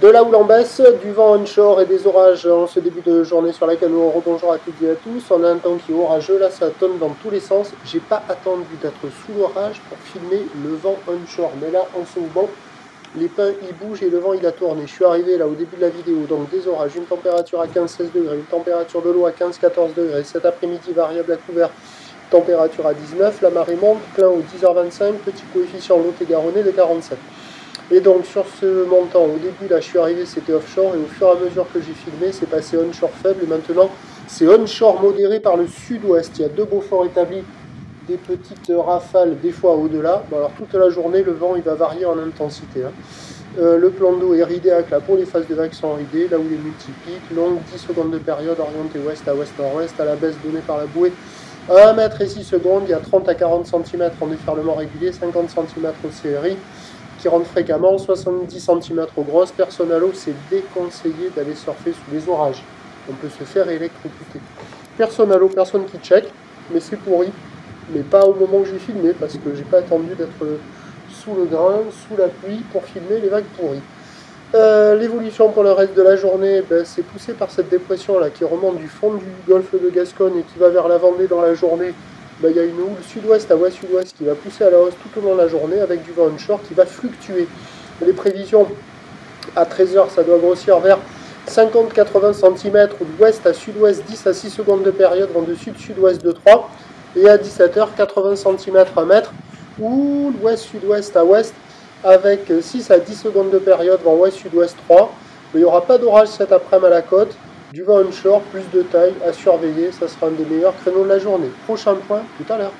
De la houle en baisse, du vent onshore et des orages en ce début de journée sur laquelle on rebonjour à toutes et à tous. On a un temps qui est orageux, là ça tonne dans tous les sens. J'ai pas attendu d'être sous l'orage pour filmer le vent onshore. Mais là en ce moment, les pins ils bougent et le vent il a tourné. Je suis arrivé là au début de la vidéo, donc des orages, une température à 15-16 degrés, une température de l'eau à 15-14 degrés. Cet après-midi variable à couvert, température à 19, la marée monte, plein au 10h25, petit coefficient Lot-et-Garonne de 47. Et donc sur ce montant, au début là je suis arrivé c'était offshore et au fur et à mesure que j'ai filmé c'est passé onshore faible et maintenant c'est onshore modéré par le sud-ouest. Il y a deux beaux forts établis, des petites rafales des fois au-delà. Bon, alors toute la journée le vent il va varier en intensité. Le plan d'eau est ridéaque là pour les phases de vagues sont ridées, là où les multipliques, longue 10 secondes de période orientée ouest à ouest-nord-ouest à la baisse donnée par la bouée. 1 mètre et 6 secondes, il y a 30 à 40 cm en déferlement régulier, 50 cm au CRI. Qui rentre fréquemment, 70 cm aux grosses. Personne à l'eau, c'est déconseillé d'aller surfer sous les orages. On peut se faire électrocuter. Personne à l'eau, personne qui check, mais c'est pourri. Mais pas au moment où j'ai filmé, parce que j'ai pas attendu d'être sous le grain, sous la pluie, pour filmer les vagues pourries. L'évolution pour le reste de la journée, ben, c'est poussé par cette dépression là qui remonte du fond du golfe de Gascogne et qui va vers la Vendée dans la journée. Il y a une houle sud-ouest à ouest-sud-ouest qui va pousser à la hausse tout au long de la journée avec du vent onshore qui va fluctuer. Les prévisions à 13h, ça doit grossir vers 50-80 cm ou d'ouest à sud-ouest, 10 à 6 secondes de période, vent de sud-sud-ouest de 3. Et à 17h, 80 cm à mètre ou l'ouest-sud-ouest à ouest avec 6 à 10 secondes de période, vent ouest-sud-ouest 3. Mais il n'y aura pas d'orage cet après-midi à la côte. Du vent onshore, plus de taille à surveiller, ça sera un des meilleurs créneaux de la journée. Prochain point, tout à l'heure.